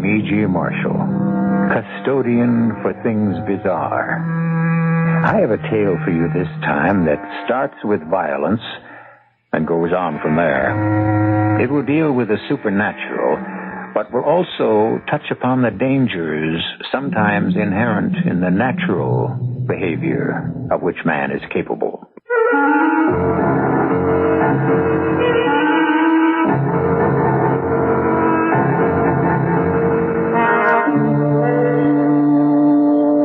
E.G. Marshall, custodian for things bizarre. I have a tale for you this time that starts with violence and goes on from there. It will deal with the supernatural, but will also touch upon the dangers sometimes inherent in the natural behavior of which man is capable.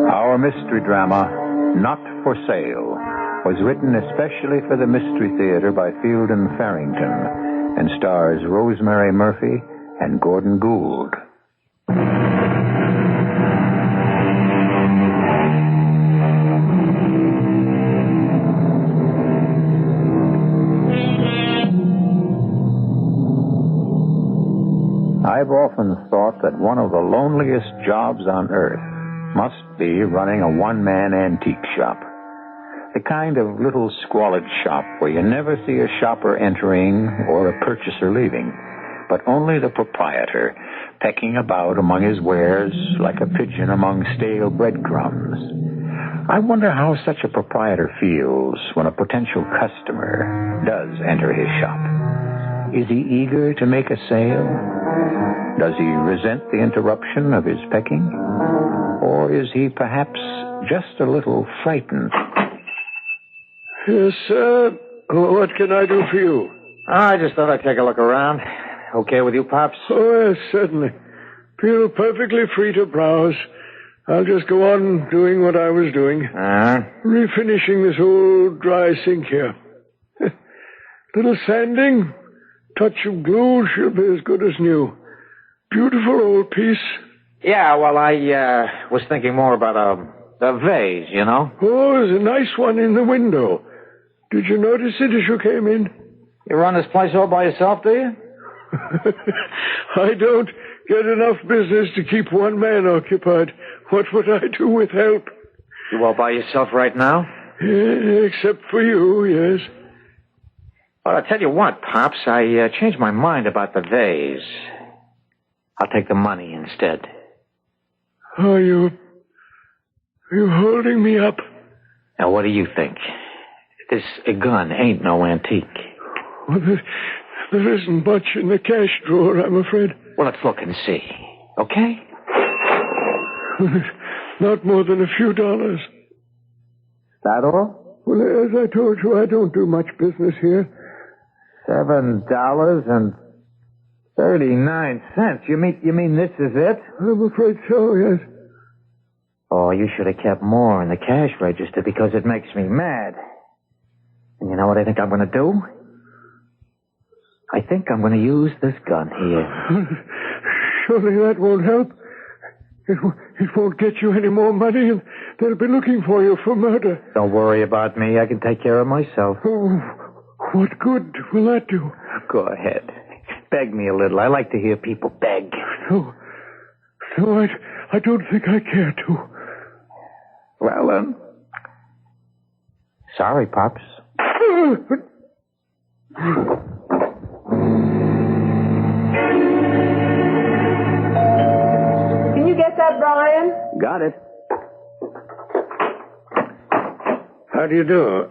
Our mystery drama, Not for Sale, was written especially for the Mystery Theater by Field and Farrington and stars Rosemary Murphy and Gordon Gould. I've often thought that one of the loneliest jobs on earth must be running a one-man antique shop. The kind of little squalid shop where you never see a shopper entering or a purchaser leaving, but only the proprietor pecking about among his wares like a pigeon among stale breadcrumbs. I wonder how such a proprietor feels when a potential customer does enter his shop. Is he eager to make a sale? Does he resent the interruption of his pecking? Or is he perhaps just a little frightened? Yes, sir. What can I do for you? I just thought I'd take a look around. Okay with you, Pops? Oh, yes, certainly. Feel perfectly free to browse. I'll just go on doing what I was doing. Refinishing this old dry sink here. Little sanding, touch of glue, she'll be as good as new. Beautiful old piece. Yeah, well, I was thinking more about a vase, you know? Oh, there's a nice one in the window. Did you notice it as you came in? You run this place all by yourself, do you? I don't get enough business to keep one man occupied. What would I do with help? You all by yourself right now? Except for you, yes. Well, I'll tell you what, Pops. I changed my mind about the vase. I'll take the money instead. Are you holding me up? Now, what do you think? This gun ain't no antique. Well, there isn't much in the cash drawer, I'm afraid. Well, let's look and see, okay? Not more than a few dollars. That all? Well, as I told you, I don't do much business here. $7.39. You mean this is it? I'm afraid so, yes. Oh, you should have kept more in the cash register because it makes me mad. And you know what I think I'm going to do? I think I'm going to use this gun here. Surely that won't help. It won't get you any more money, and they'll be looking for you for murder. Don't worry about me. I can take care of myself. Oh, what good will that do? Go ahead. Beg me a little. I like to hear people beg. No, I don't think I care to. Well, sorry, Pops. Can you get that, Brian? Got it. How do you do?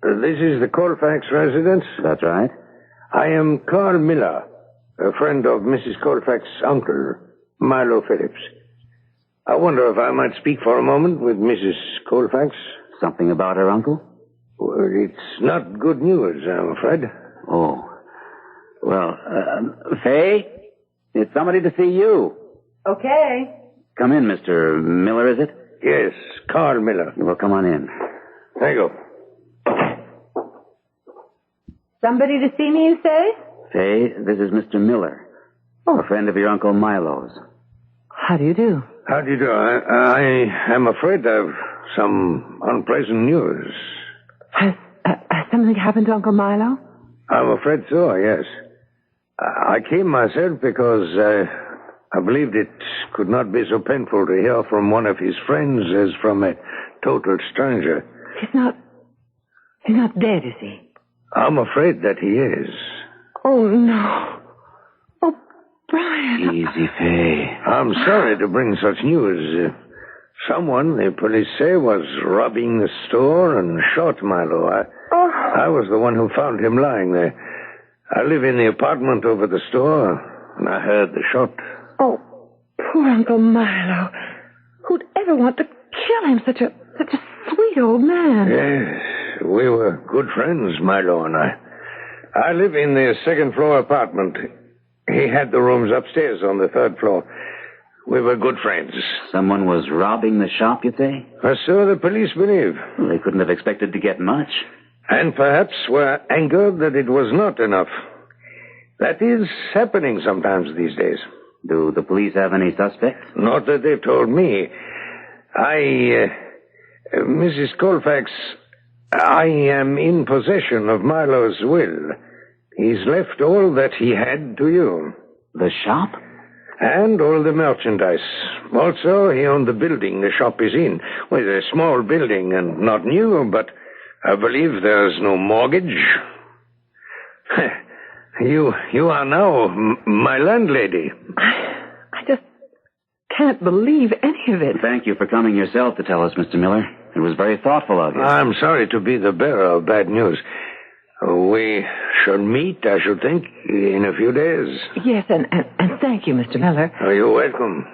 This is the Colfax residence? That's right. I am Carl Miller, a friend of Mrs. Colfax's uncle, Milo Phillips. I wonder if I might speak for a moment with Mrs. Colfax. Something about her uncle? Well, it's not good news, I'm afraid. Oh. Well, Faye, it's somebody to see you. Okay. Come in, Mr. Miller, is it? Yes, Carl Miller. Well, come on in. There you go. Somebody to see me, you say? Faye, this is Mr. Miller. A friend of your Uncle Milo's. How do you do? How do you do? I am afraid I've some unpleasant news. Has something happened to Uncle Milo? I'm afraid so, yes. I came myself because I believed it could not be so painful to hear from one of his friends as from a total stranger. He's not dead, is he? I'm afraid that he is. Oh, no. Oh, Brian. Easy, Fay. I'm sorry to bring such news. Someone, the police say, was robbing the store and shot Milo. I was the one who found him lying there. I live in the apartment over the store, and I heard the shot. Oh, poor Uncle Milo. Who'd ever want to kill him? Such a sweet old man. Yes, we were good friends, Milo and I. I live in the second-floor apartment. He had the rooms upstairs on the third floor. We were good friends. Someone was robbing the shop, you say? So the police believe. Well, they couldn't have expected to get much. And perhaps were angered that it was not enough. That is happening sometimes these days. Do the police have any suspects? Not that they've told me. Mrs. Colfax, I am in possession of Milo's will. He's left all that he had to you. The shop? And all the merchandise. Also, he owned the building the shop is in. Well, it's a small building and not new, but I believe there's no mortgage. You are now my landlady. I just can't believe any of it. Thank you for coming yourself to tell us, Mr. Miller. It was very thoughtful of you. I'm sorry to be the bearer of bad news. We should meet, I should think, in a few days. Yes, and thank you, Mr. Miller. Oh, you're welcome.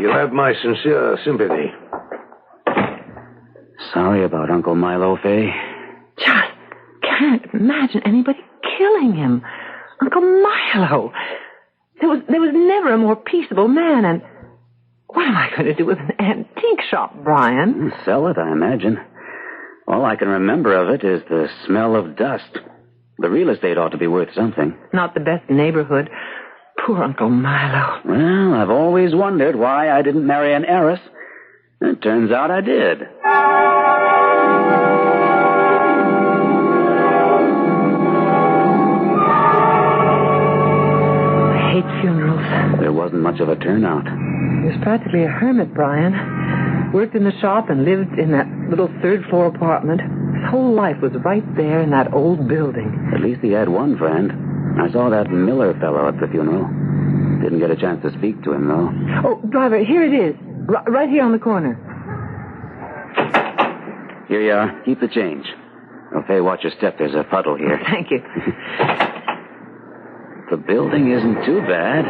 You have my sincere sympathy. Sorry about Uncle Milo, Fay. Just can't imagine anybody killing him. Uncle Milo. There was never a more peaceable man, and what am I going to do with an antique shop, Brian? Sell it, I imagine. All I can remember of it is the smell of dust. The real estate ought to be worth something. Not the best neighborhood. Poor Uncle Milo. Well, I've always wondered why I didn't marry an heiress. It turns out I did. I hate funerals. There wasn't much of a turnout. He was practically a hermit, Brian. Worked in the shop and lived in that little third-floor apartment. His whole life was right there in that old building. At least he had one friend. I saw that Miller fellow at the funeral. Didn't get a chance to speak to him, though. Oh, driver, here it is. Right here on the corner. Here you are. Keep the change. Okay, watch your step. There's a puddle here. Thank you. The building isn't too bad.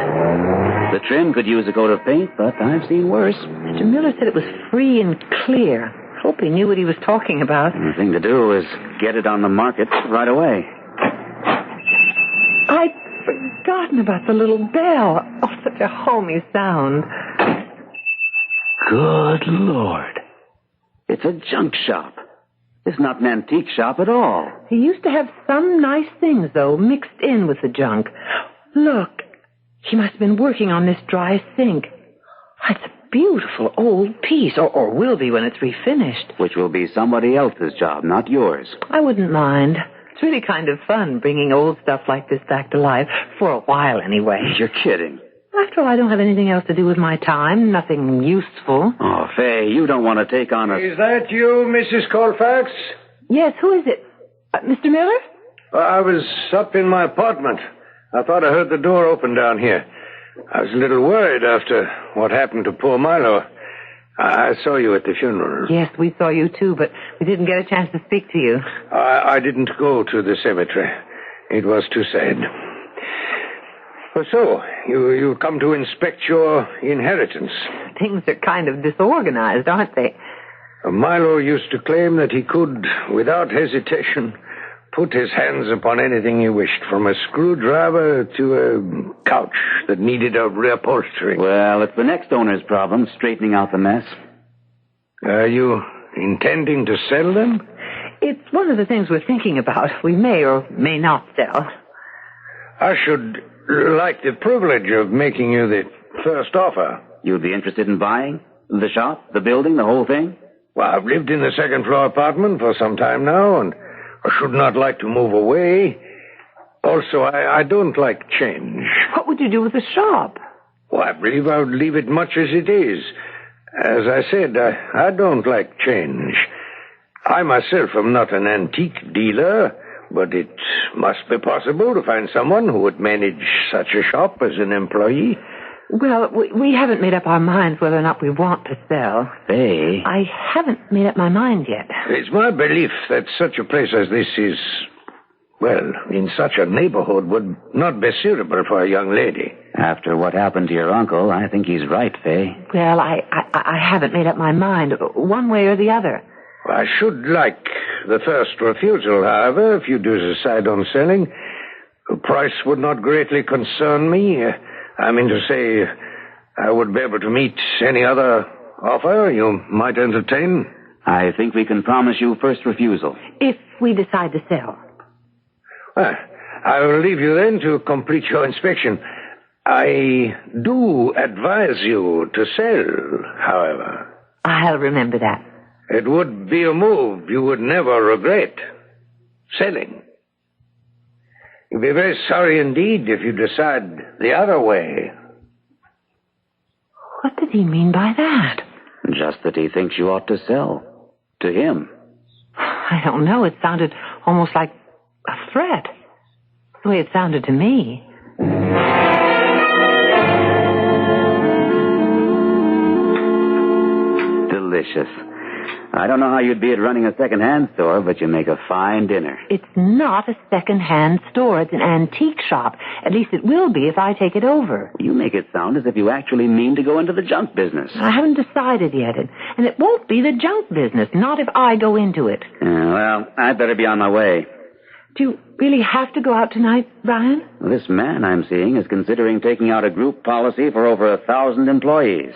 The trim could use a coat of paint, but I've seen worse. Mr. Miller said it was free and clear. Hope he knew what he was talking about. The thing to do is get it on the market right away. I'd forgotten about the little bell. Oh, such a homey sound. Good Lord. It's a junk shop. It's not an antique shop at all. He used to have some nice things, though, mixed in with the junk. Look, he must have been working on this dry sink. It's a beautiful old piece, or will be when it's refinished. Which will be somebody else's job, not yours. I wouldn't mind. It's really kind of fun bringing old stuff like this back to life, for a while anyway. You're kidding. After all, I don't have anything else to do with my time, nothing useful. Oh, Fay, you don't want to take on a... Is that you, Mrs. Colfax? Yes, who is it? Mr. Miller? I was up in my apartment. I thought I heard the door open down here. I was a little worried after what happened to poor Milo. I saw you at the funeral. Yes, we saw you too, but we didn't get a chance to speak to you. I didn't go to the cemetery. It was too sad. So, you come to inspect your inheritance. Things are kind of disorganized, aren't they? Milo used to claim that he could, without hesitation, put his hands upon anything he wished, from a screwdriver to a couch that needed a reupholstery. Well, it's the next owner's problem, straightening out the mess. Are you intending to sell them? It's one of the things we're thinking about. We may or may not sell. I should like the privilege of making you the first offer. You'd be interested in buying? The shop? The building? The whole thing? Well, I've lived in the second-floor apartment for some time now, and I should not like to move away. Also, I don't like change. What would you do with the shop? Well, I believe I would leave it much as it is. As I said, I don't like change. I myself am not an antique dealer, but it must be possible to find someone who would manage such a shop as an employee. Well, we haven't made up our minds whether or not we want to sell. Faye. I haven't made up my mind yet. It's my belief that such a place as this is, well, in such a neighborhood would not be suitable for a young lady. After what happened to your uncle, I think he's right, Faye. Well, I haven't made up my mind, one way or the other. I should like the first refusal, however, if you do decide on selling. The price would not greatly concern me. I mean to say, I would be able to meet any other offer you might entertain. I think we can promise you first refusal. If we decide to sell. Well, I will leave you then to complete your inspection. I do advise you to sell, however. I'll remember that. It would be a move you would never regret. Selling. You'll be very sorry indeed if you decide the other way. What does he mean by that? Just that he thinks you ought to sell. To him. I don't know. It sounded almost like a threat. The way it sounded to me. Delicious. I don't know how you'd be at running a second-hand store, but you make a fine dinner. It's not a second-hand store. It's an antique shop. At least it will be if I take it over. You make it sound as if you actually mean to go into the junk business. I haven't decided yet, and it won't be the junk business, not if I go into it. Well, I'd better be on my way. Do you really have to go out tonight, Brian? This man I'm seeing is considering taking out a group policy for over 1,000 employees.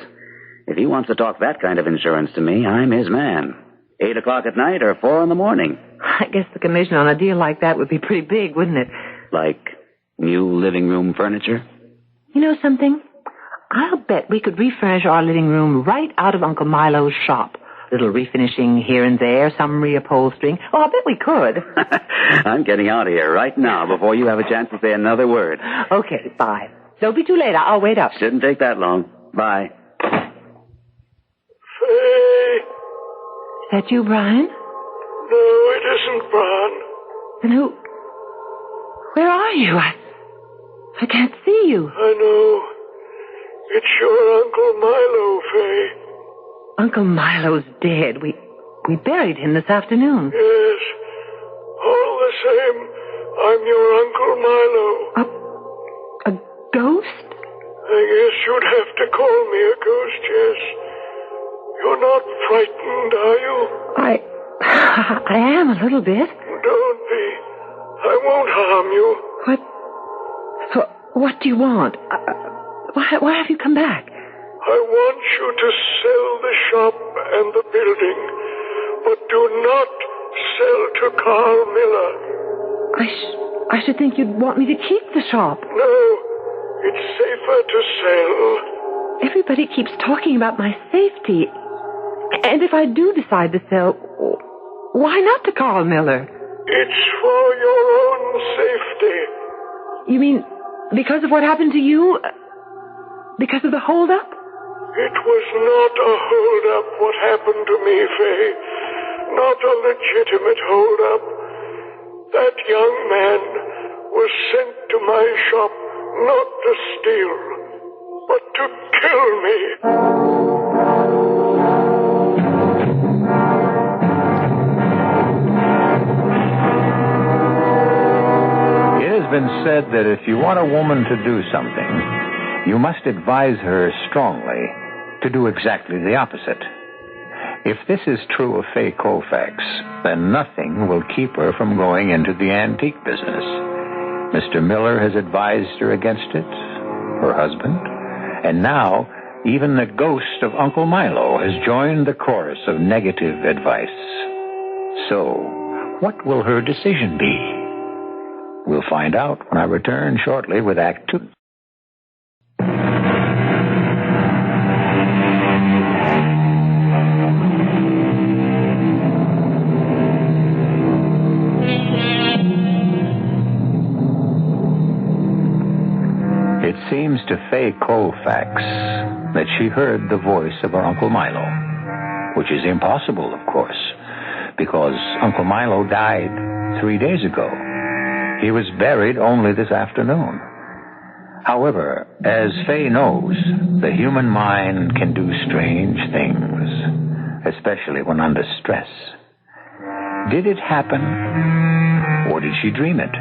If he wants to talk that kind of insurance to me, I'm his man. 8 o'clock at night or 4 in the morning. I guess the commission on a deal like that would be pretty big, wouldn't it? Like new living room furniture? You know something? I'll bet we could refurnish our living room right out of Uncle Milo's shop. Little refinishing here and there, some reupholstering. Oh, I bet we could. I'm getting out of here right now before you have a chance to say another word. Okay, bye. Don't be too late. I'll wait up. Shouldn't take that long. Bye. Faye. Is that you, Brian? No, it isn't, Brian. Then who... Where are you? I can't see you. I know. It's your Uncle Milo, Faye. Uncle Milo's dead. We buried him this afternoon. Yes. All the same, I'm your Uncle Milo. A ghost? I guess you'd have to call me a ghost, yes. You're not frightened, are you? I am a little bit. Don't be. I won't harm you. What do you want? Why have you come back? I want you to sell the shop and the building, but do not sell to Carl Miller. I should think you'd want me to keep the shop. No, it's safer to sell. Everybody keeps talking about my safety. And if I do decide to sell, why not to Carl Miller? It's for your own safety. You mean because of what happened to you? Because of the holdup? It was not a hold-up what happened to me, Faye. Not a legitimate hold-up. That young man was sent to my shop not to steal, but to kill me. It has been said that if you want a woman to do something, you must advise her strongly to do exactly the opposite. If this is true of Faye Colfax, then nothing will keep her from going into the antique business. Mr. Miller has advised her against it, her husband, and now even the ghost of Uncle Milo has joined the chorus of negative advice. So, what will her decision be? We'll find out when I return shortly with Act 2. It seems to Faye Colfax that she heard the voice of her Uncle Milo, which is impossible, of course, because Uncle Milo died 3 days ago. He was buried only this afternoon. However, as Fay knows, the human mind can do strange things, especially when under stress. Did it happen, or did she dream it?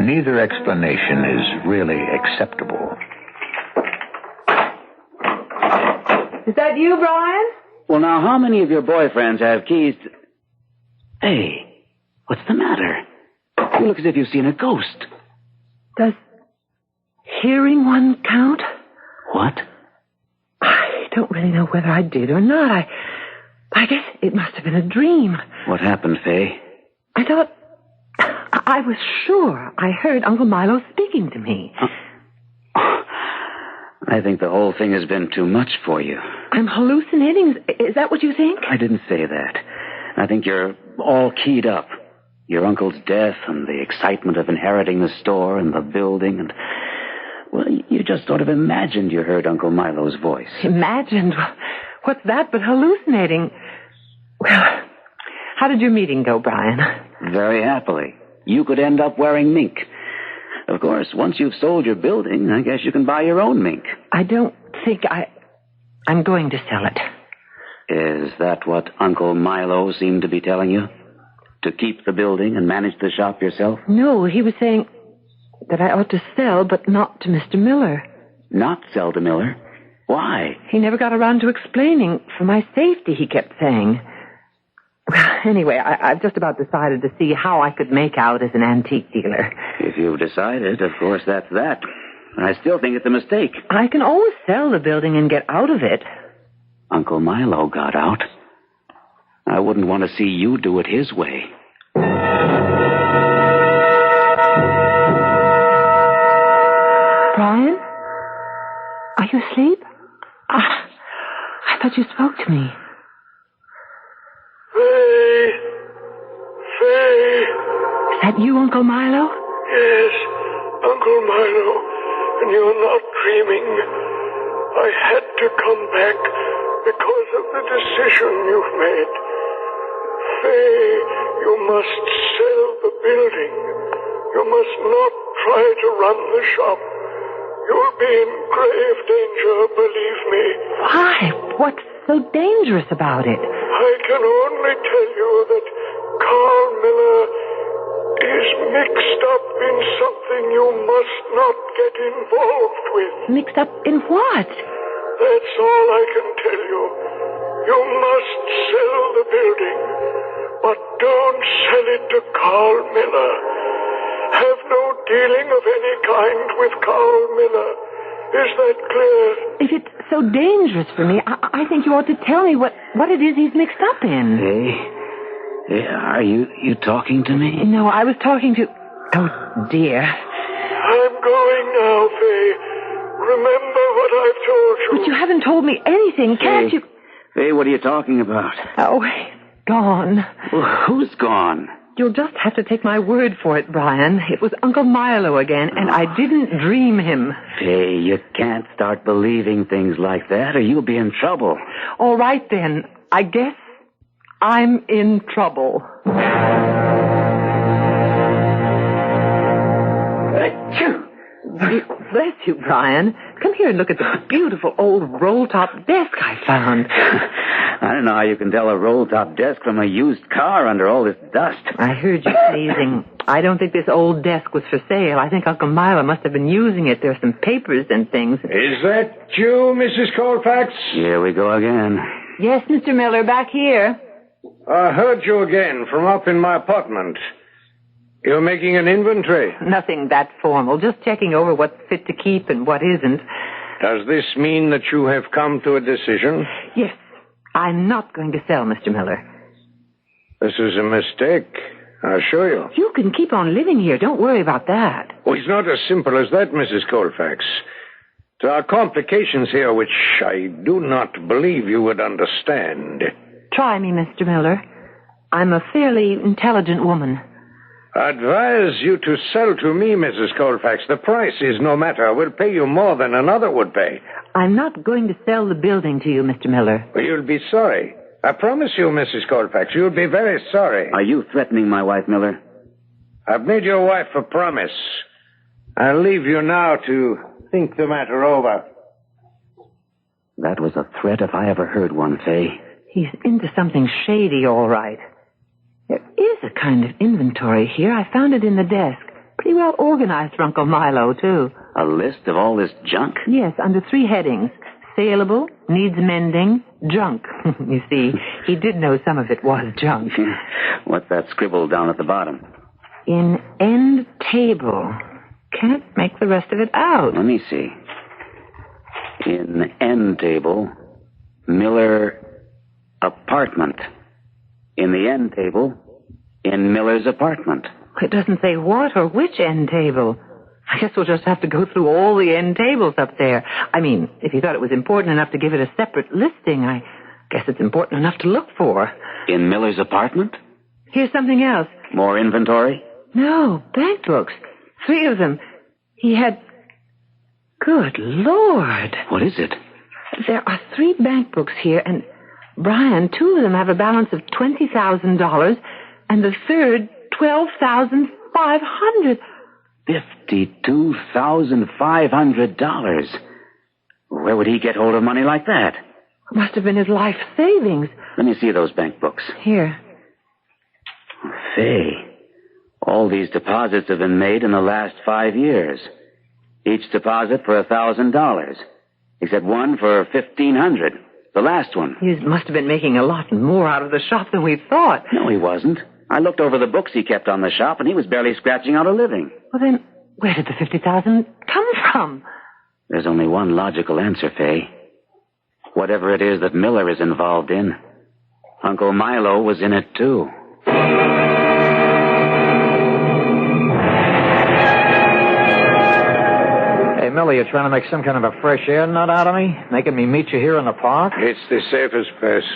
Neither explanation is really acceptable. Is that you, Brian? Well, now, how many of your boyfriends have keys to... Hey, what's the matter? You look as if you've seen a ghost. Does hearing one count? What? I don't really know whether I did or not. I guess it must have been a dream. What happened, Fay? I thought... I was sure I heard Uncle Milo speaking to me. I think the whole thing has been too much for you. I'm hallucinating. Is that what you think? I didn't say that. I think you're all keyed up. Your uncle's death and the excitement of inheriting the store and the building and... Well, you just sort of imagined you heard Uncle Milo's voice. Imagined? What's that but hallucinating? Well, how did your meeting go, Brian? Very happily. You could end up wearing mink. Of course, once you've sold your building, I guess you can buy your own mink. I don't think I'm going to sell it. Is that what Uncle Milo seemed to be telling you? To keep the building and manage the shop yourself? No, he was saying that I ought to sell, but not to Mr. Miller. Not sell to Miller? Why? He never got around to explaining. For my safety, he kept saying. Well, anyway, I've just about decided to see how I could make out as an antique dealer. If you've decided, of course, that's that. I still think it's a mistake. I can always sell the building and get out of it. Uncle Milo got out. I wouldn't want to see you do it his way. Brian? Are you asleep? I thought you spoke to me. Fay. Is that you, Uncle Milo? Yes, Uncle Milo, and you're not dreaming. I had to come back because of the decision you've made. Fay, you must sell the building. You must not try to run the shop. You'll be in grave danger, believe me. Why? What's so dangerous about it? I can only tell you that Carl Miller is mixed up in something you must not get involved with. Mixed up in what? That's all I can tell you. You must sell the building, but don't sell it to Carl Miller. Have no dealing of any kind with Carl Miller. Is that clear? If it's so dangerous for me, I think you ought to tell me what it is he's mixed up in. Hey, are you talking to me? No, I was talking to... Oh, dear. I'm going now, Fay. Remember what I've told you. But you haven't told me anything, can't you? Fay, what are you talking about? Oh, he's gone. Well, who's gone? You'll just have to take my word for it, Brian. It was Uncle Milo again, and I didn't dream him. Fay, you can't start believing things like that, or you'll be in trouble. All right, then. I guess I'm in trouble. Bless you, Brian. Come here and look at the beautiful old roll-top desk I found. I don't know how you can tell a roll-top desk from a used car under all this dust. I heard you sneezing. I don't think this old desk was for sale. I think Uncle Milo must have been using it. There's some papers and things. Is that you, Mrs. Colfax? Here we go again. Yes, Mr. Miller, back here. I heard you again from up in my apartment. You're making an inventory. Nothing that formal. Just checking over what's fit to keep and what isn't. Does this mean that you have come to a decision? Yes. I'm not going to sell, Mr. Miller. This is a mistake, I assure you. You can keep on living here. Don't worry about that. Oh, it's not as simple as that, Mrs. Colfax. There are complications here which I do not believe you would understand. Try me, Mr. Miller. I'm a fairly intelligent woman. I advise you to sell to me, Mrs. Colfax. The price is no matter. I will pay you more than another would pay. I'm not going to sell the building to you, Mr. Miller. Well, you'll be sorry. I promise you, Mrs. Colfax, you'll be very sorry. Are you threatening my wife, Miller? I've made your wife a promise. I'll leave you now to think the matter over. That was a threat if I ever heard one, Fay. He's into something shady, all right. There is a kind of inventory here. I found it in the desk. Pretty well organized for Uncle Milo, too. A list of all this junk? Yes, under 3 headings. Saleable, needs mending, junk. You see, he did know some of it was junk. What's that scribbled down at the bottom? In end table. Can't make the rest of it out. Let me see. In end table, Miller apartment. In the end table, in Miller's apartment. It doesn't say what or which end table. I guess we'll just have to go through all the end tables up there. I mean, if you thought it was important enough to give it a separate listing, I guess it's important enough to look for. In Miller's apartment? Here's something else. More inventory? No, bank books. 3 of them. He had... Good Lord. What is it? There are 3 bank books here, and, Brian, 2 of them have a balance of $20,000, and the third, $12,500. $52,500. Where would he get hold of money like that? Must have been his life savings. Let me see those bank books. Here. Fay, all these deposits have been made in the last 5 years. Each deposit for $1,000. Except one for $1,500. The last one. He must have been making a lot more out of the shop than we thought. No, he wasn't. I looked over the books he kept on the shop, and he was barely scratching out a living. Well, then, where did the $50,000 come from? There's only one logical answer, Fay. Whatever it is that Miller is involved in, Uncle Milo was in it, too. Hey, Miller, you trying to make some kind of a fresh air nut out of me? Making me meet you here in the park? It's the safest place.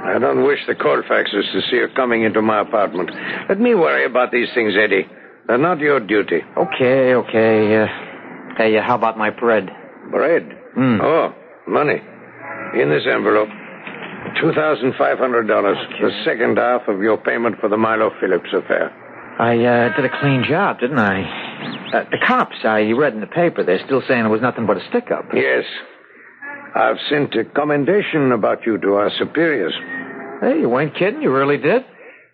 I don't wish the Colfaxes to see you coming into my apartment. Let me worry about these things, Eddie. They're not your duty. Okay. Hey, how about my bread? Bread? Oh, money. In this envelope. $2,500. The second half of your payment for the Milo Phillips affair. I did a clean job, didn't I? The cops, I read in the paper, they're still saying it was nothing but a stick-up. Yes. I've sent a commendation about you to our superiors. Hey, you weren't kidding? You really did?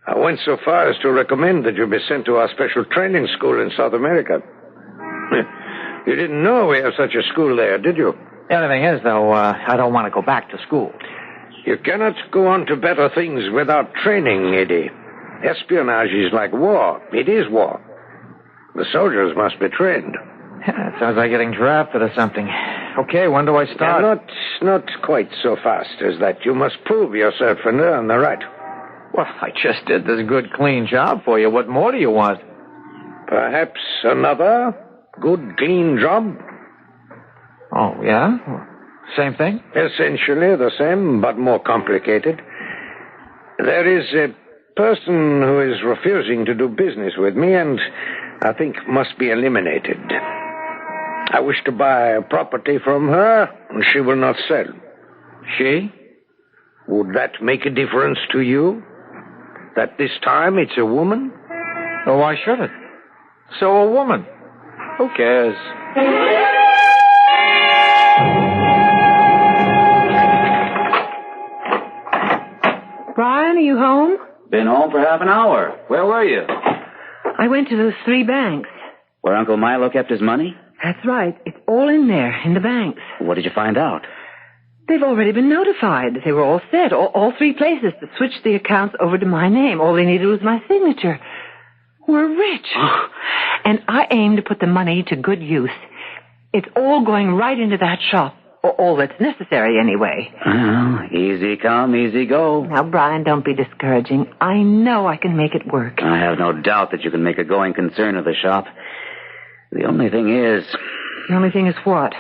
I went so far as to recommend that you be sent to our special training school in South America. You didn't know we have such a school there, did you? The only thing is, though, I don't want to go back to school. You cannot go on to better things without training, Eddie. Espionage is like war. It is war. The soldiers must be trained. It sounds like getting drafted or something. Okay, when do I start? Not quite so fast as that. You must prove yourself and earn the right. Well, I just did this good, clean job for you. What more do you want? Perhaps another good, clean job? Oh, yeah? Same thing? Essentially the same, but more complicated. There is a person who is refusing to do business with me, and I think must be eliminated. I wish to buy a property from her, and she will not sell. She? Would that make a difference to you? That this time it's a woman? Oh, why should it? So a woman. Who cares? Brian, are you home? Been home for half an hour. Where were you? I went to those 3 banks. Where Uncle Milo kept his money? That's right. It's all in there, in the banks. What did you find out? They've already been notified. They were all set, all 3 places, to switch the accounts over to my name. All they needed was my signature. We're rich. And I aim to put the money to good use. It's all going right into that shop. Or all that's necessary, anyway. Well, easy come, easy go. Now, Brian, don't be discouraging. I know I can make it work. I have no doubt that you can make a going concern of the shop. The only thing is... The only thing is what?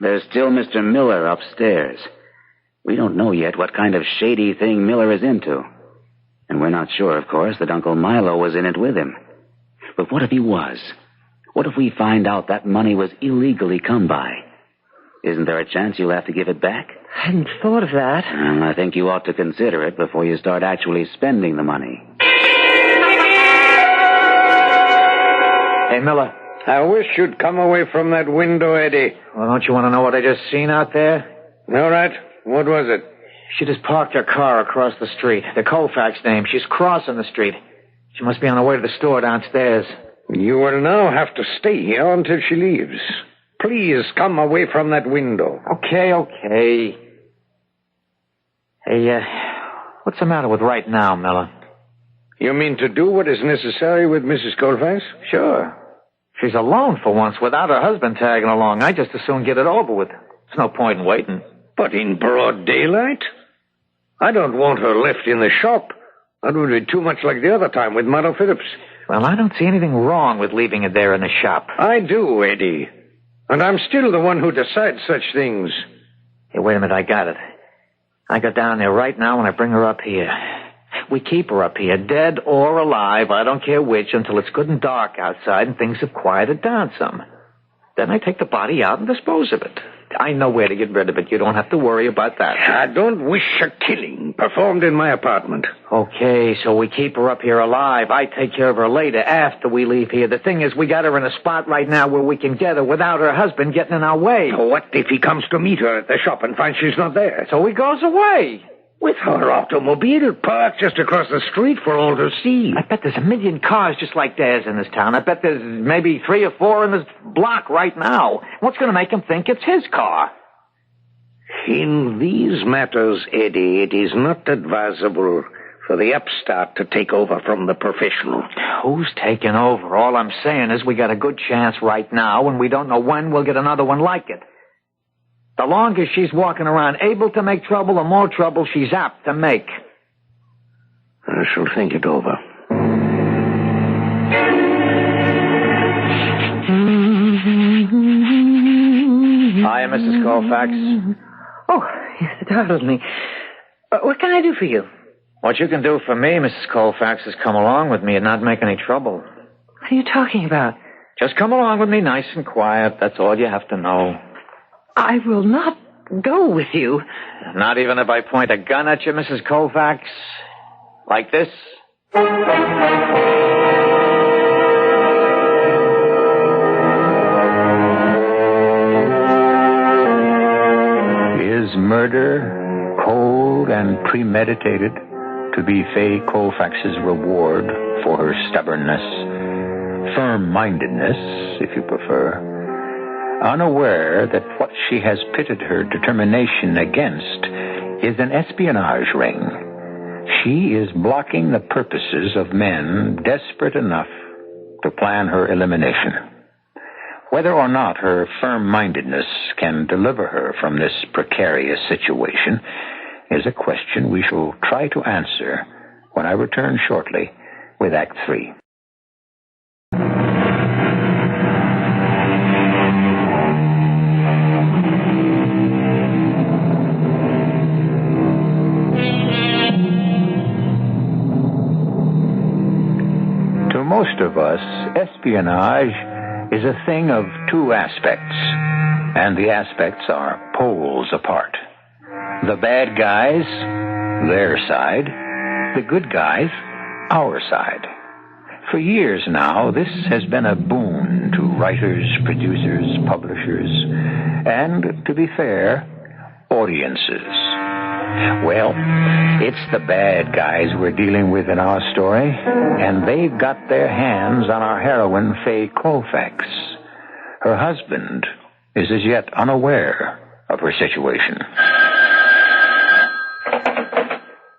There's still Mr. Miller upstairs. We don't know yet what kind of shady thing Miller is into. And we're not sure, of course, that Uncle Milo was in it with him. But what if he was? What if we find out that money was illegally come by? Isn't there a chance you'll have to give it back? I hadn't thought of that. Well, I think you ought to consider it before you start actually spending the money. Hey, Miller. I wish you'd come away from that window, Eddie. Well, don't you want to know what I just seen out there? All right. What was it? She just parked her car across the street. The Colfax name. She's crossing the street. She must be on her way to the store downstairs. You will now have to stay here until she leaves. Please come away from that window. Okay. Hey, what's the matter with right now, Miller? You mean to do what is necessary with Mrs. Colfax? Sure. She's alone for once without her husband tagging along. I'd just as soon get it over with. There's no point in waiting. But in broad daylight? I don't want her left in the shop. That would be too much like the other time with Mother Phillips. Well, I don't see anything wrong with leaving it there in the shop. I do, Eddie. And I'm still the one who decides such things. Hey, wait a minute, I got it. I go down there right now and I bring her up here. We keep her up here, dead or alive, I don't care which, until it's good and dark outside and things have quieted down some. Then I take the body out and dispose of it. I know where to get rid of it. You don't have to worry about that. I don't wish a killing performed in my apartment. Okay, so we keep her up here alive. I take care of her later, after we leave here. The thing is, we got her in a spot right now where we can get her without her husband getting in our way. What if he comes to meet her at the shop and finds she's not there? So he goes away. With her automobile parked just across the street for all to see. I bet there's a million cars just like theirs in this town. I bet there's maybe 3 or 4 in this block right now. What's going to make him think it's his car? In these matters, Eddie, it is not advisable for the upstart to take over from the professional. Who's taking over? All I'm saying is we got a good chance right now, and we don't know when we'll get another one like it. The longer she's walking around able to make trouble, the more trouble she's apt to make. I shall think it over. Hiya, Mrs. Colfax. Oh, you startled me. What can I do for you? What you can do for me, Mrs. Colfax, is come along with me and not make any trouble. What are you talking about? Just come along with me nice and quiet. That's all you have to know. I will not go with you. Not even if I point a gun at you, Mrs. Colfax? Like this? Is murder, cold and premeditated, to be Fay Colfax's reward for her stubbornness, firm-mindedness, if you prefer? Unaware that what she has pitted her determination against is an espionage ring, she is blocking the purposes of men desperate enough to plan her elimination. Whether or not her firm-mindedness can deliver her from this precarious situation is a question we shall try to answer when I return shortly with Act 3. Most of us, espionage is a thing of 2 aspects, and the aspects are poles apart. The bad guys, their side. The good guys, our side. For years now, this has been a boon to writers, producers, publishers, and, to be fair, audiences. Well, it's the bad guys we're dealing with in our story, and they've got their hands on our heroine, Fay Colfax. Her husband is as yet unaware of her situation.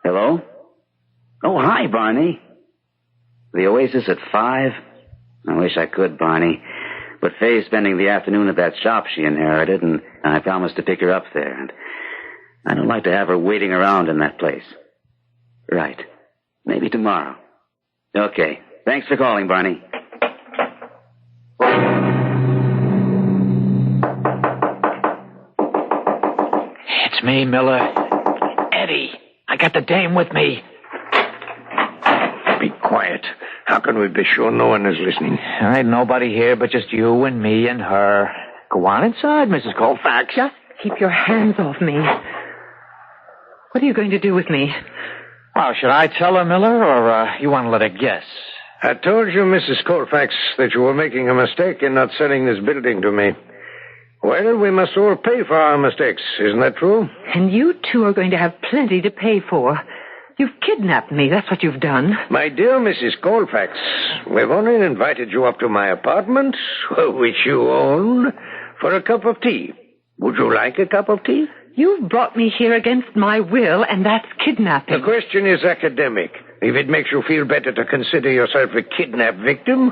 Hello? Oh, hi, Barney. The Oasis at 5? I wish I could, Barney. But Fay's spending the afternoon at that shop she inherited, and I promised to pick her up there, and I don't like to have her waiting around in that place. Right. Maybe tomorrow. Okay. Thanks for calling, Barney. It's me, Miller. Eddie, I got the dame with me. Be quiet. How can we be sure no one is listening? There ain't nobody here but just you and me and her. Go on inside, Mrs. Colfax. Just keep your hands off me. What are you going to do with me? Well, should I tell her, Miller, or you want to let her guess? I told you, Mrs. Colfax, that you were making a mistake in not selling this building to me. Well, we must all pay for our mistakes. Isn't that true? And you two are going to have plenty to pay for. You've kidnapped me. That's what you've done. My dear Mrs. Colfax, we've only invited you up to my apartment, which you own, for a cup of tea. Would you like a cup of tea? You've brought me here against my will, and that's kidnapping. The question is academic. If it makes you feel better to consider yourself a kidnapped victim,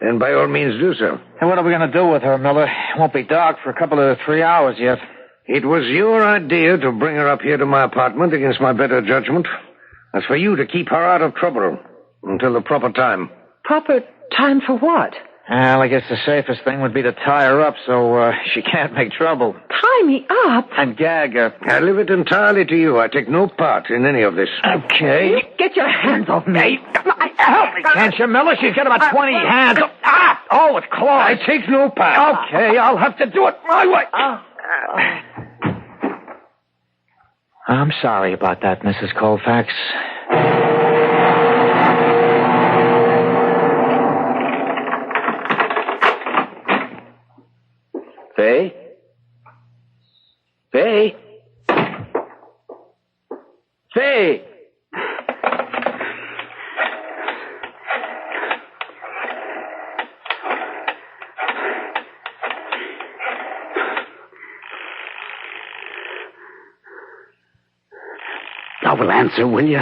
then by all means do so. And what are we going to do with her, Miller? It won't be dark for a couple of 3 hours yet. It was your idea to bring her up here to my apartment against my better judgment. As for you to keep her out of trouble until the proper time. Proper time for what? Well, I guess the safest thing would be to tie her up so she can't make trouble. Tie me up? And gag her. I leave it entirely to you. I take no part in any of this. Okay. Get your hands off me. Help me, can't you, Miller? She's got about 20 hands. Oh, with claws. I take no part. Okay, I'll have to do it my way. I'm sorry about that, Mrs. Colfax. Faye? Faye? Faye! Now, will answer, will you?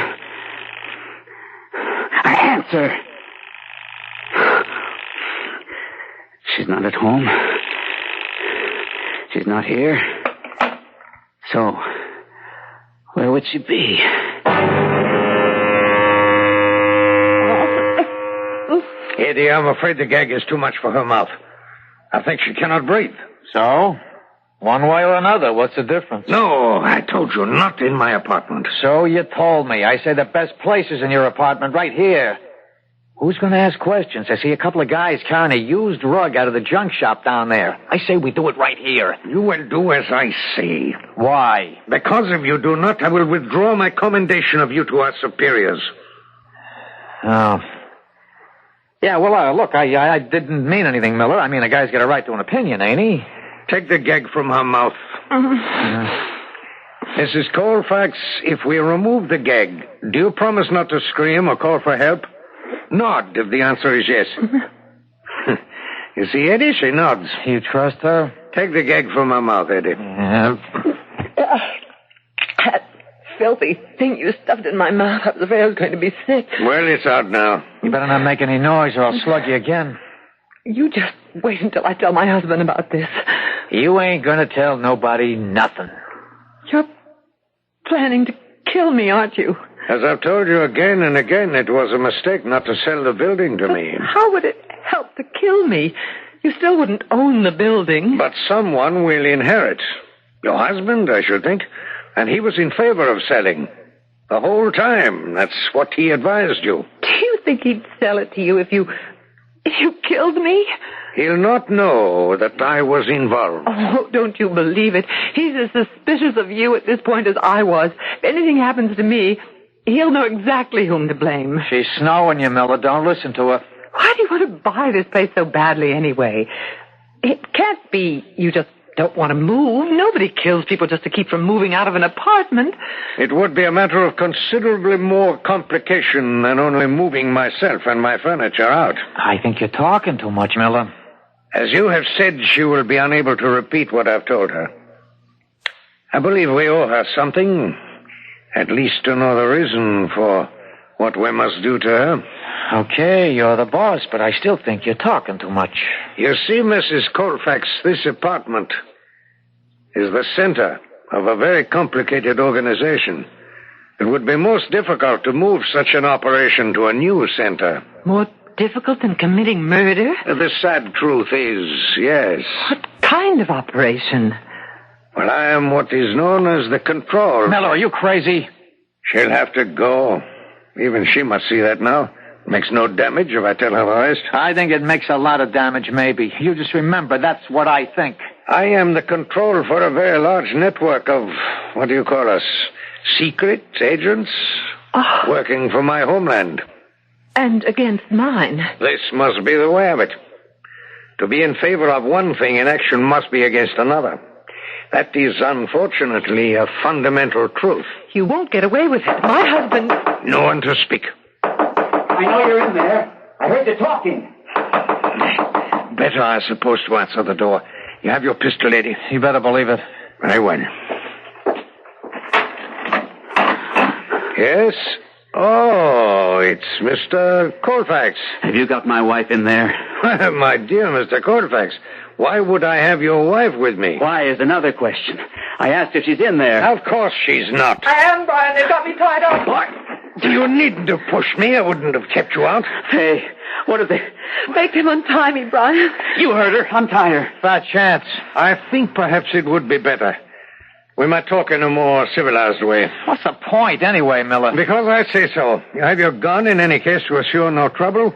Answer! She's not at home. She's not here. So, where would she be? Eddie, I'm afraid the gag is too much for her mouth. I think she cannot breathe. So? One way or another, what's the difference? No, I told you, not in my apartment. So you told me. I say the best place is in your apartment, right here. Who's going to ask questions? I see a couple of guys carrying a used rug out of the junk shop down there. I say we do it right here. You will do as I say. Why? Because if you do not, I will withdraw my commendation of you to our superiors. Oh. Yeah, well, look, I didn't mean anything, Miller. I mean, a guy's got a right to an opinion, ain't he? Take the gag from her mouth. Mrs. Colfax, if we remove the gag, do you promise not to scream or call for help? Nod if the answer is yes. You see, Eddie, she nods. You trust her? Take the gag from her mouth, Eddie. Yeah. That filthy thing you stuffed in my mouth. I was afraid I was going to be sick. Well, it's out now. You better not make any noise or I'll slug you again. You just wait until I tell my husband about this. You ain't gonna tell nobody nothing. You're planning to kill me, aren't you? As I've told you again and again, it was a mistake not to sell the building to me. How would it help to kill me? You still wouldn't own the building. But someone will inherit. Your husband, I should think. And he was in favor of selling. The whole time. That's what he advised you. Do you think he'd sell it to you if you killed me? He'll not know that I was involved. Oh, don't you believe it? He's as suspicious of you at this point as I was. If anything happens to me, he'll know exactly whom to blame. She's snowing you, Miller. Don't listen to her. Why do you want to buy this place so badly anyway? It can't be you just don't want to move. Nobody kills people just to keep from moving out of an apartment. It would be a matter of considerably more complication than only moving myself and my furniture out. I think you're talking too much, Miller. As you have said, she will be unable to repeat what I've told her. I believe we owe her something, at least to know the reason for what we must do to her. Okay, you're the boss, but I still think you're talking too much. You see, Mrs. Colfax, this apartment is the center of a very complicated organization. It would be most difficult to move such an operation to a new center. More difficult than committing murder? The sad truth is, yes. What kind of operation? Well, I am what is known as the control. Miller, are you crazy? She'll have to go. Even she must see that now. Makes no damage if I tell her the rest. I think it makes a lot of damage, maybe. You just remember, that's what I think. I am the control for a very large network of, what do you call us, secret agents working for my homeland. And against mine. This must be the way of it. To be in favor of one thing in action must be against another. That is, unfortunately, a fundamental truth. You won't get away with it. My husband... No one to speak. I know you're in there. I heard you talking. Better, I suppose, to answer the door. You have your pistol, lady. You better believe it. Very well. Yes? Oh, it's Mr. Colfax. Have you got my wife in there? My dear Mr. Colfax, why would I have your wife with me? Why is another question. I asked if she's in there. Of course she's not. I am, Brian. They've got me tied up. What? You needn't have pushed me. I wouldn't have kept you out. Hey, what have they... Make them untie me, Brian. You heard her. Untie her. Bad chance. I think perhaps it would be better. We might talk in a more civilized way. What's the point anyway, Miller? Because I say so. You have your gun in any case to assure no trouble.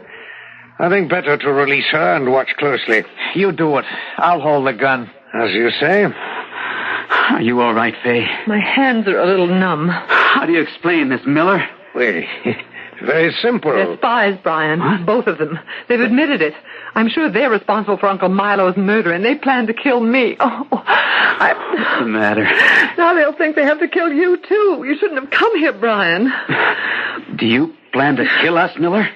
I think better to release her and watch closely. You do it. I'll hold the gun. As you say. Are you all right, Fay? My hands are a little numb. How do you explain this, Miller? Well, it's very simple. They're spies, Brian. What? Both of them. They've admitted it. I'm sure they're responsible for Uncle Milo's murder, and they plan to kill me. What's the matter? Now they'll think they have to kill you, too. You shouldn't have come here, Brian. Do you plan to kill us, Miller?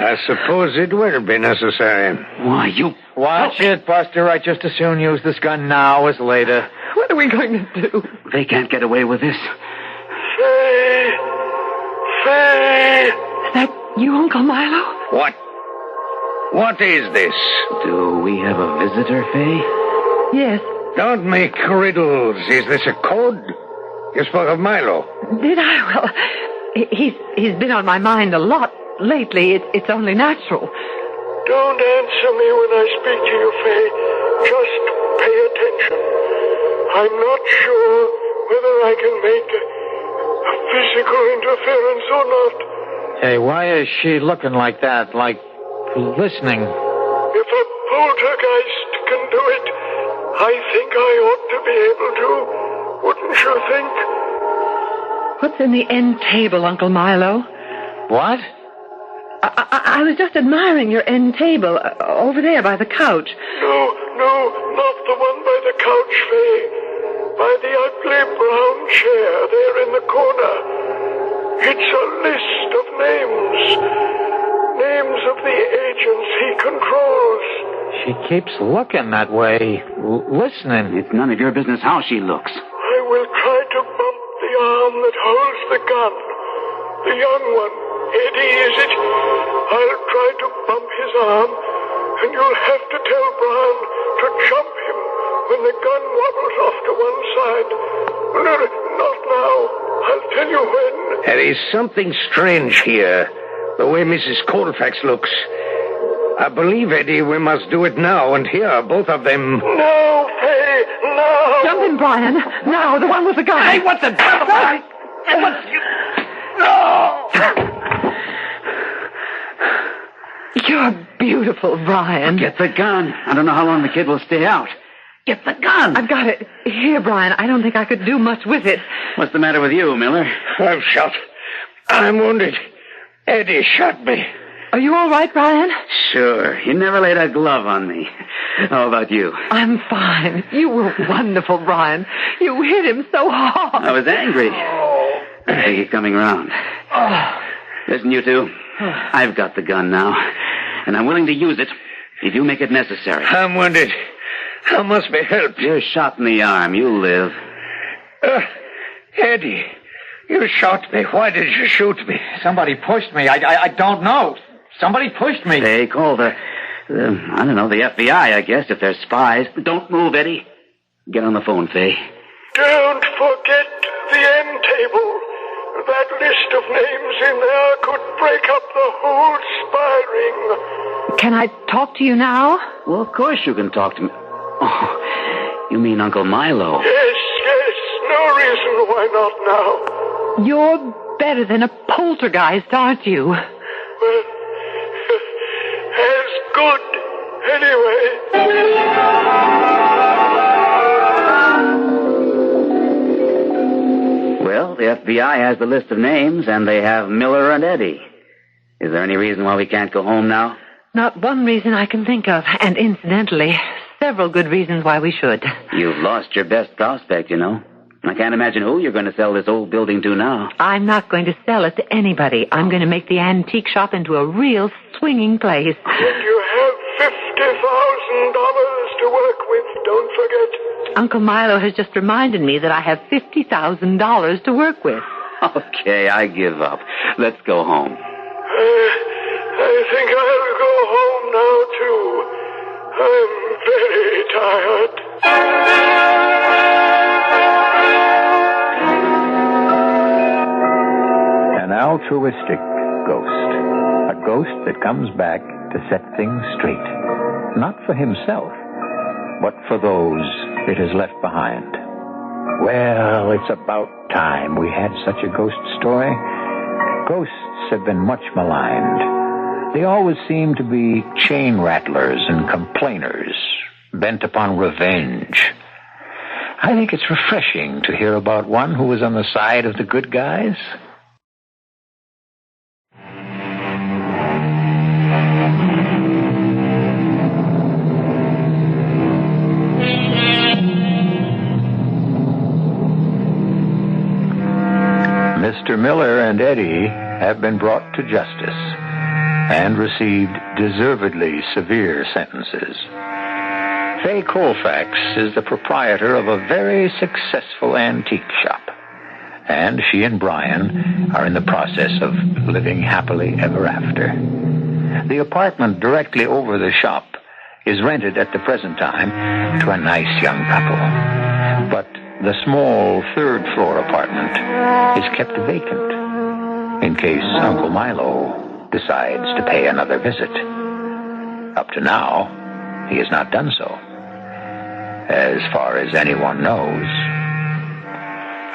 I suppose it will be necessary. Why, you... Watch it, Buster. I'd just as soon use this gun now as later. What are we going to do? They can't get away with this. Fay! Fay! Is that you, Uncle Milo? What? What is this? Do we have a visitor, Fay? Yes. Don't make riddles. Is this a code? You spoke of Milo. Did I? Well, he's been on my mind a lot lately. It's only natural. Don't answer me when I speak to you, Fay. Just pay attention. I'm not sure whether I can make a physical interference or not. Hey, why is she looking like that? Like listening? If a poltergeist can do it, I think I ought to be able to. Wouldn't you think? What's in the end table, Uncle Milo? What? I was just admiring your end table over there by the couch. No, not the one by the couch, Fay. By the ugly brown chair there in the corner. It's a list of names. Names of the agents he controls. She keeps looking that way, listening. It's none of your business how she looks. I will try to bump the arm that holds the gun. The young one. Eddie, is it? I'll try to bump his arm, and you'll have to tell Brown to jump him when the gun wobbles off to one side. No, not now. I'll tell you when. There is something strange here. The way Mrs. Colfax looks. I believe, Eddie, we must do it now, and here, both of them. No, Fay, no. Jump him, Brian. Now, the one with the gun. Hey, what the devil? What's you... No! You're beautiful, Brian. Get the gun. I don't know how long the kid will stay out. Get the gun. I've got it. Here, Brian. I don't think I could do much with it. What's the matter with you, Miller? I'm shot. I'm wounded. Eddie shot me. Are you all right, Brian? Sure. You never laid a glove on me. How about you? I'm fine. You were wonderful, Brian. You hit him so hard. I was angry. Hey, he's coming around. Listen, you two. I've got the gun now, and I'm willing to use it if you make it necessary. I'm wounded. I must be helped. You're shot in the arm. You'll live. Eddie, you shot me. Why did you shoot me? Somebody pushed me. I don't know. Somebody pushed me. They call the FBI, I guess, if they're spies. Don't move, Eddie. Get on the phone, Fay. Don't forget the end table. That list of names in there could break up the whole spy ring. Can I talk to you now? Well, of course you can talk to me. Oh, you mean Uncle Milo? Yes. No reason why not now. You're better than a poltergeist, aren't you? Well, as good, anyway. Well, the FBI has the list of names, and they have Miller and Eddie. Is there any reason why we can't go home now? Not one reason I can think of. And incidentally, several good reasons why we should. You've lost your best prospect, you know. I can't imagine who you're going to sell this old building to now. I'm not going to sell it to anybody. I'm going to make the antique shop into a real swinging place. And you have $50,000 to work with, don't forget. Uncle Milo has just reminded me that I have $50,000 to work with. Okay, I give up. Let's go home. I think I'll go home now, too. I'm very tired. An altruistic ghost. A ghost that comes back to set things straight. Not for himself, but for those it has left behind. Well, it's about time we had such a ghost story. Ghosts have been much maligned. They always seem to be chain rattlers and complainers, bent upon revenge. I think it's refreshing to hear about one who was on the side of the good guys. Mr. Miller and Eddie have been brought to justice and received deservedly severe sentences. Fay Colfax is the proprietor of a very successful antique shop, and she and Brian are in the process of living happily ever after. The apartment directly over the shop is rented at the present time to a nice young couple, but the small third-floor apartment is kept vacant in case Uncle Milo decides to pay another visit. Up to now, he has not done so, as far as anyone knows.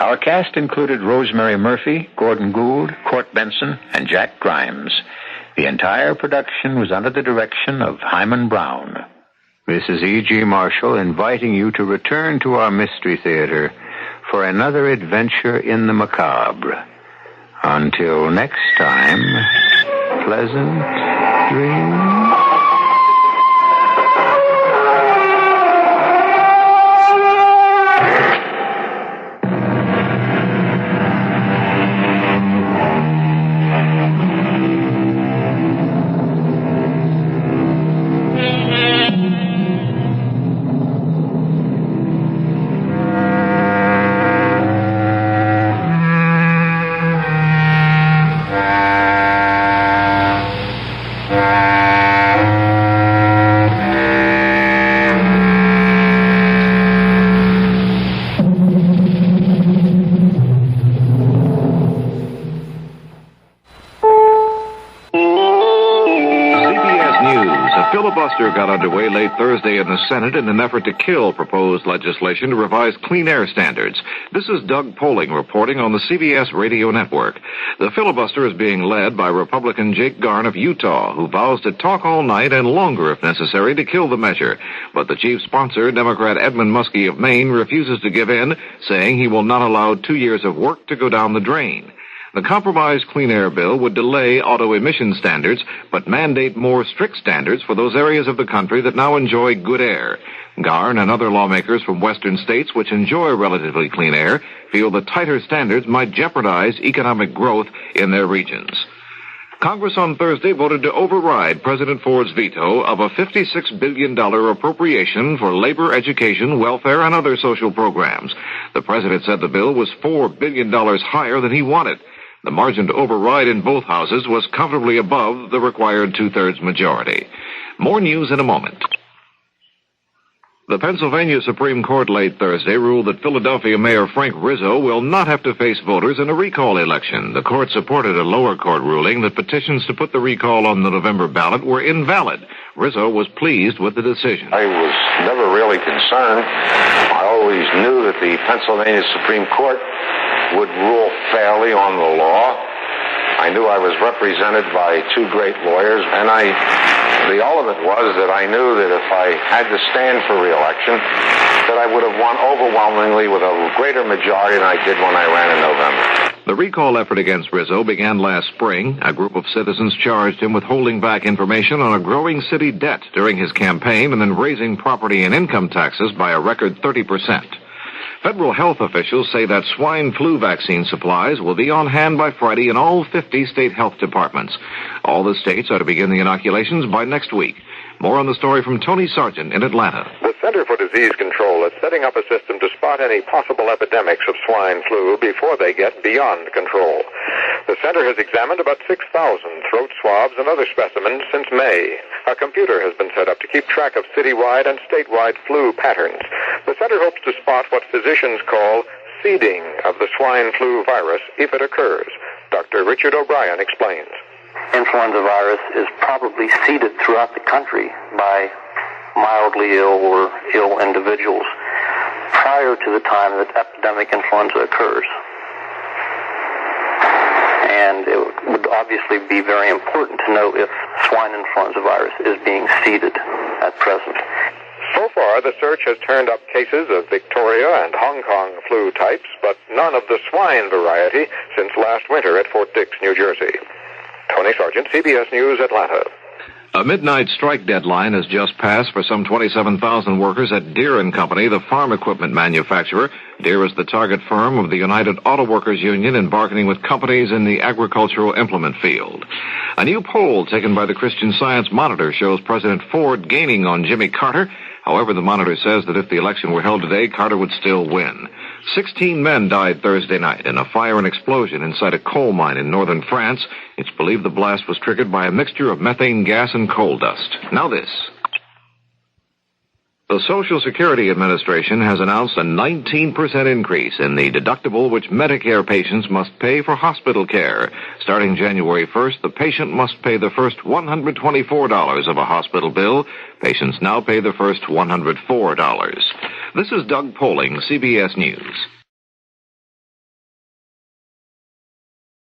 Our cast included Rosemary Murphy, Gordon Gould, Court Benson, and Jack Grimes. The entire production was under the direction of Hyman Brown. This is E.G. Marshall inviting you to return to our Mystery Theater for another adventure in the macabre. Until next time, pleasant dreams. Filibuster got underway late Thursday in the Senate in an effort to kill proposed legislation to revise clean air standards. This is Doug Poling reporting on the CBS radio network. The filibuster is being led by Republican Jake Garn of Utah, who vows to talk all night and longer if necessary to kill the measure. But the chief sponsor, Democrat Edmund Muskie of Maine, refuses to give in, saying he will not allow 2 years of work to go down the drain. The compromise clean air bill would delay auto emission standards, but mandate more strict standards for those areas of the country that now enjoy good air. Garn and other lawmakers from western states which enjoy relatively clean air feel the tighter standards might jeopardize economic growth in their regions. Congress on Thursday voted to override President Ford's veto of a $56 billion appropriation for labor, education, welfare, and other social programs. The president said the bill was $4 billion higher than he wanted. The margin to override in both houses was comfortably above the required two-thirds majority. More news in a moment. The Pennsylvania Supreme Court late Thursday ruled that Philadelphia Mayor Frank Rizzo will not have to face voters in a recall election. The court supported a lower court ruling that petitions to put the recall on the November ballot were invalid. Rizzo was pleased with the decision. I was never really concerned. I always knew that the Pennsylvania Supreme Court would rule fairly on the law. I knew I was represented by two great lawyers, and the ultimate was that I knew that if I had to stand for re-election, that I would have won overwhelmingly with a greater majority than I did when I ran in November. The recall effort against Rizzo began last spring. A group of citizens charged him with holding back information on a growing city debt during his campaign and then raising property and income taxes by a record 30%. Federal health officials say that swine flu vaccine supplies will be on hand by Friday in all 50 state health departments. All the states are to begin the inoculations by next week. More on the story from Tony Sargent in Atlanta. The Center for Disease Control is setting up a system to spot any possible epidemics of swine flu before they get beyond control. The center has examined about 6,000 throat swabs and other specimens since May. A computer has been set up to keep track of citywide and statewide flu patterns. The center hopes to spot what physicians call seeding of the swine flu virus if it occurs. Dr. Richard O'Brien explains. Influenza virus is probably seeded throughout the country by mildly ill or ill individuals prior to the time that epidemic influenza occurs. And it would obviously be very important to know if swine influenza virus is being seeded at present. So far, the search has turned up cases of Victoria and Hong Kong flu types, but none of the swine variety since last winter at Fort Dix, New Jersey. Tony Sargent, CBS News, Atlanta. A midnight strike deadline has just passed for some 27,000 workers at Deere & Company, the farm equipment manufacturer. Deere is the target firm of the United Auto Workers Union in bargaining with companies in the agricultural implement field. A new poll taken by the Christian Science Monitor shows President Ford gaining on Jimmy Carter. However, the Monitor says that if the election were held today, Carter would still win. 16 men died Thursday night in a fire and explosion inside a coal mine in northern France. It's believed the blast was triggered by a mixture of methane gas and coal dust. Now this. The Social Security Administration has announced a 19% increase in the deductible which Medicare patients must pay for hospital care. Starting January 1st, the patient must pay the first $124 of a hospital bill. Patients now pay the first $104. This is Doug Poling, CBS News.